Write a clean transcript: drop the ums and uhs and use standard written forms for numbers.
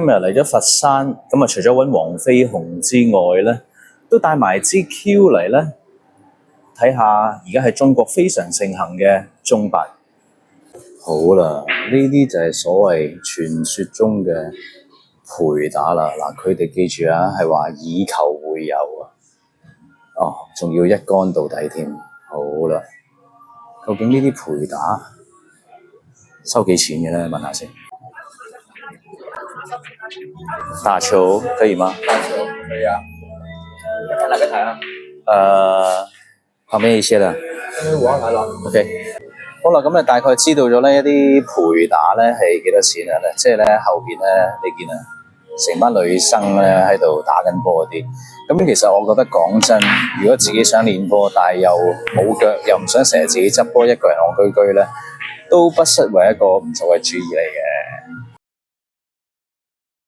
今日嚟咗佛山，咁啊除咗揾黃飛鴻之外咧，都帶埋支 Q 嚟咧，睇下而家喺中國非常盛行嘅中八。好啦，呢啲就係所謂傳說中嘅陪打啦。嗱，佢哋記住啊，係話以球會友啊。哦，仲要一桿到底添。好啦，究竟呢啲陪打收幾錢嘅咧？問下先。打球可以嗎？打球可以啊。看哪個台啊？旁邊一些啦。我要來了。OK。好啦，咁你大概知道咗呢一啲陪打咧係幾多錢啊？即係咧後邊咧，你見啊，成班女生咧喺度打緊波嗰啲。咁其實我覺得講真，如果自己想練波，但係又冇腳，又唔想成日自己執波一個人戇居居咧，都不失為一個唔錯嘅主意嚟嘅。